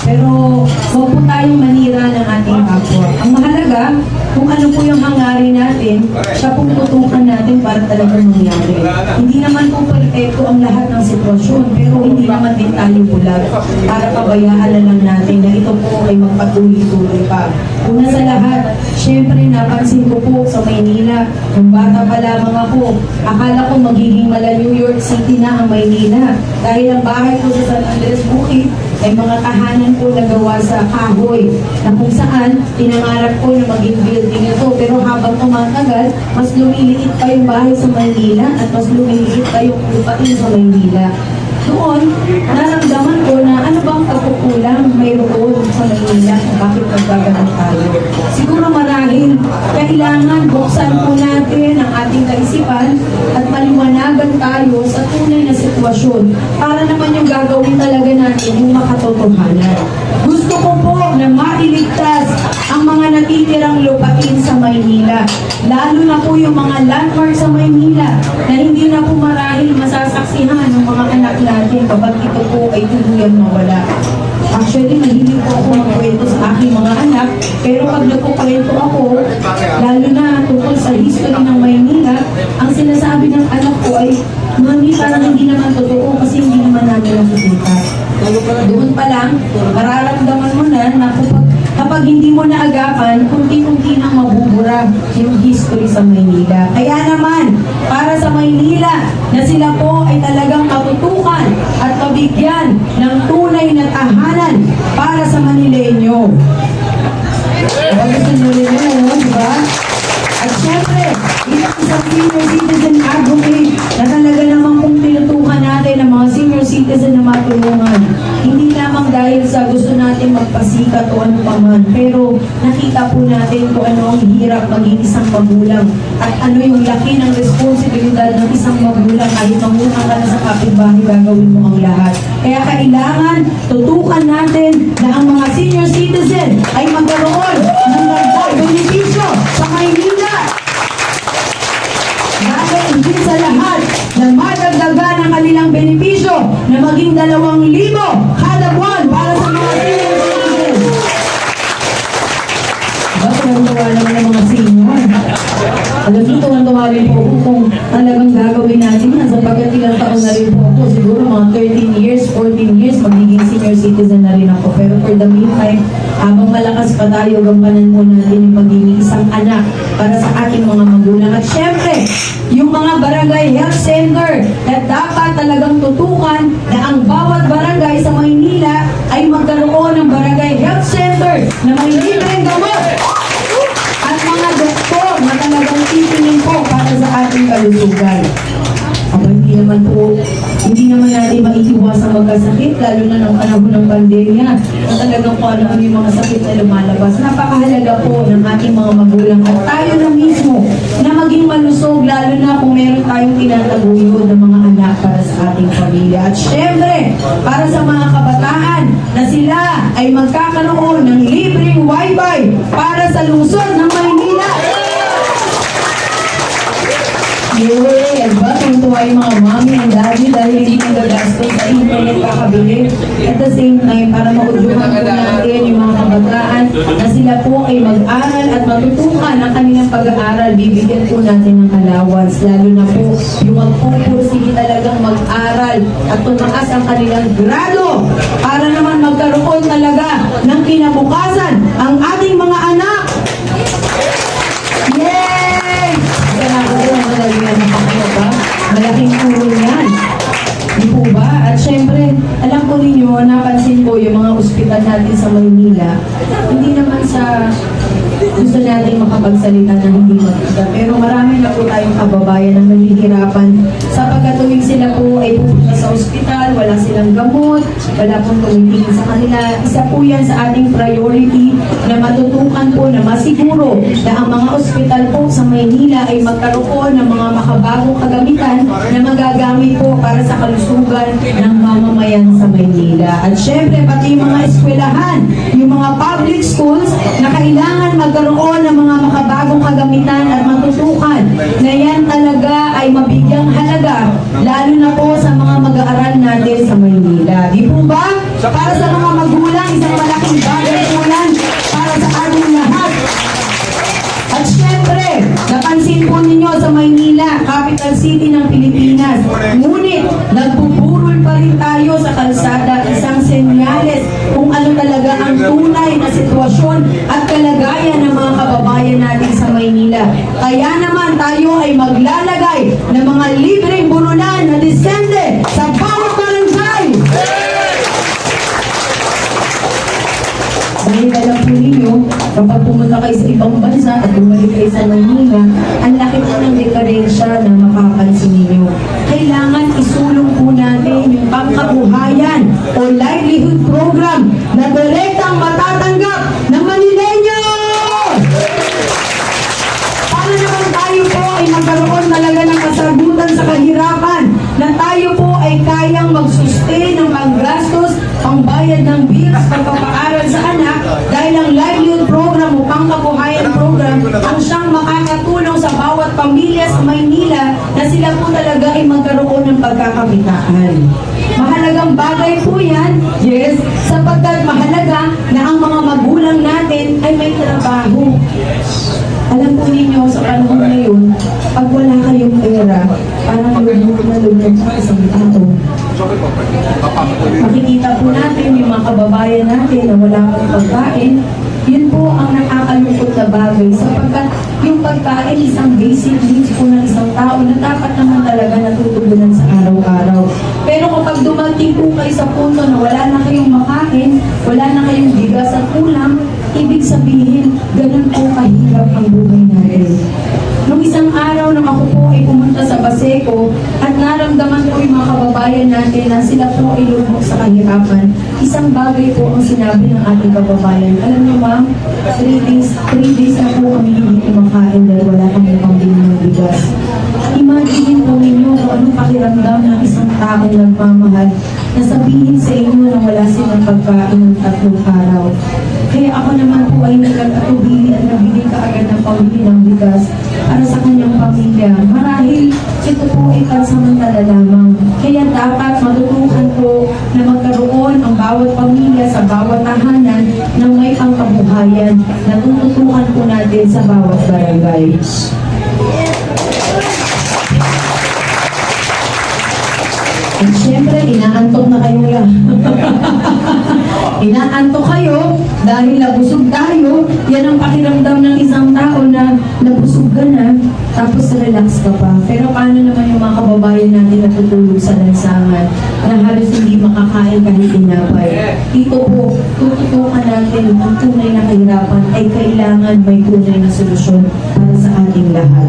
Pero huwag po tayong manira ng ating kapwa. Ang mahalaga, kung ano po yung hangarin natin, siya pong tutukan natin para talagang mangyari. Hindi naman po perfecto ang lahat ng sitwasyon, pero hindi naman din tayo bulag para pabayaan na lang natin na ito po ay magpatuloy-tuloy pa. Una sa lahat, syempre napansin ko po sa Maynila, nung bata pa lamang ako, akala ko magiging mala New York City na ang Maynila. Dahil ang bahay ko sa San Andres Bukid ay mga tahanan po na gawa sa kahoy, na kung saan pinangarap ko na maging building ito. Pero habang tumatagal, mas lumiliit pa yung bahay sa Maynila at mas lumiliit pa yung lupain sa Maynila. Doon, naramdaman ko na ano bang pagkukulang mayroon sa Maynila kung bakit magagalang tayo. Siguro marahil kailangan buksan po natin ang ating kaisipan at maliwanagan tayo sa tunay na sitwasyon para naman yung gagawin talaga natin yung makatotohanan. Gusto ko po na mailigtas ang mga natitirang lupain sa Maynila. Lalo na po yung mga landmark sa Maynila na hindi na po marahil masasaksihan ng mga anak natin kapag ito po ay tuluyang mawala. Actually, mahilig po ako magkwento sa aking mga anak, pero pag nagkukwento ako, lalo na tungkol sa history ng Maynila, ang sinasabi ng anak ko ay, Mami, parang hindi naman totoo kasi hindi naman namin nakikita. Doon pa lang, mararamdaman mo na kapag hindi mo naagapan, kunti-kunti nang mabubura yung history sa Maynila. Kaya naman, para sa Maynila, na sila po ay talagang matutukan at mabigyan ng tunay na tahanan para sa Manileño. Gusto nyo rin yun, di ba? At syempre, isang senior citizen advocate na talaga namang kung tinutukan natin ang mga senior citizen na matulungan. Hindi lamang dahil sa gusto natin magpasikat o ano paman, pero nakita po natin kung ano ang hirap maging isang magulang at ano yung laki ng responsibilidad ng isang magulang kahit mangutang ka na sa kapitbahay, gagawin mo ang lahat. Kaya kailangan tutukan natin na ang mga senior citizen ay magkaroon ng dagdag benepisyo sa Maynila. Dahil hindi sa lahat na madagdagan ang kanilang benepisyo na maging 2,000 kada buwan para sa mga senior citizen. Tuwan-tuwa naman ang mga senior. Alam niyo, tuwan-tuwa rin po kung talagang gagawin natin yan sapagkat ilang taon na rin po ako. Siguro mga 13 years, 14 years, magiging senior citizen na rin ako. Pero for the meantime, habang malakas pa tayo, gampanan po natin yung pagiging isang anak para sa ating mga magulang. At syempre, yung mga barangay health center na dapat talagang tutukan na ang bawat barangay sa Maynila ay magkaroon ng barangay health center na may libreng gamot at mga doktor na talagang titingin po para sa ating kalusugan. Hindi naman natin maiiwasang magkasakit, lalo na ng panahon ng pandemya, na talagang kung ano yung mga sakit na lumalabas. Napakahalaga po ng ating mga magulang at tayo na mismo na maging malusog, lalo na kung meron tayong tinataguyod ng mga anak para sa ating pamilya. At syempre, para sa mga kabataan na sila ay magkakaroon ng libreng wifi para sa lungsod ng Maynila. Yes, ba? Tuntua yung mga mami and daddy dahil hindi nagagastos sa internet kakabili. At the same time, para maudyuhan po natin yung mga kabataan na sila po ay mag-aral at matutukan ang kanilang pag-aaral, bibigyan po natin ng allowance. Lalo na po yung magpupursige talagang mag-aral at tumaas ang kanilang grado para naman magkaroon talaga ng kinabukasan ang ating mga anak. Yay! Malaking tulong yan. Di po ba? At syempre, alam ko ninyo, napansin ko yung mga ospital natin sa Maynila, hindi naman sa gusto natin makapagsalita na hindi maganda. Pero marami na po tayong kababayan na nahihirapan sa pagkatuwing sila po ay pupunta sa ospital, wala silang gamot, wala pong tumitingin sa kanila. Isa po yan sa ating priority na matutukan po na masiguro na ang mga ospital po sa Maynila ay magkaroon ng mga makabagong kagamitan na magagamit po para sa kalusugan ng mamamayan sa Maynila. At syempre, pati yung mga eskwelahan, yung mga public schools na kailangan magkaroon ng mga makabagong kagamitan at matutukan na yan talaga ay mabigyang halaga, lalo na po sa mga mag-aaral natin sa Maynila. Di po ba? Para sa mga magulang, isang maglalagay ng mga libreng bununan na disente sa bawat barangay. Dahil alam po ninyo, kapag pumunta kayo sa ibang bansa at bumalik kayo sa Manila, ang laki po ng diferensya na makapansin ninyo. Kailangan isulong po natin yung pangkabuhayan o livelihood program na direktang matatanggap ng Manileño! Para naman tayo po ay magkaroon talaga ng kasagutan sa kahirapan, na tayo po ay kayang mag-sustain ng panggastos, pangbayad ng bills, pagpapaaral sa anak, dahil ang livelihood program o pangkabuhayan program ang siyang makakatulong sa bawat pamilya sa Maynila na sila po talaga ay magkaroon ng pagkakakitaan. Mahalagang bagay po yan, yes, sapagkat mahalaga na ang mga magulang natin ay may trabaho. Alam po ninyo, sa panahon ngayon, pag wala kayong pera, parang lubog na lubog sa isang tao. Makikita po natin yung mga kababayan natin na wala pang pagkain. Yun po ang nakakalungkot na bagay, sapagkat yung pagkain isang basic needs po ng isang tao na dapat naman talaga natutugunan sa araw-araw. Pero kapag dumating po kayo sa punto na wala na kayong makain, wala na kayong bigas at ulam, ibig sabihin, ganun po kahirap ang buhay natin. Nung isang araw nang ako po ay pumunta sa Baseco at naramdaman ko yung mga kababayan natin na sila po ay lubog sa kahirapan, isang bagay po ang sinabi ng ating kababayan. Alam niyo ma'am, 3 days na po kami hindi kumakain dahil wala kami pambili ng bigas. Imagine po ninyo kung anong pakiramdam ng isang taong nagmamahal na sabihin sa inyo na wala silang pagkain ng 3 araw. Kaya ako naman po ay nagkatubili at nabigay kaagad ng pambili ng bigas para sa kanyang pamilya. Marahil ito po ay pansamantala lamang. Kaya dapat matutukan po na magkaroon ang bawat pamilya sa bawat tahanan ng may pangkabuhayan na tututukan po natin sa bawat barangay. At syempre, inaantok na kayo lang. Inaantok kayo dahil nabusog tayo. Yan ang pakiramdam ng isang tao na nabusog ka na, tapos relax ka pa. Pero paano naman yung mga kababayan natin natutulog sa lansangan na halos hindi makakain kahit tinapay? Dito po, tututukan natin ang tunay na kahirapan ay kailangan may tunay na solusyon para sa ating lahat.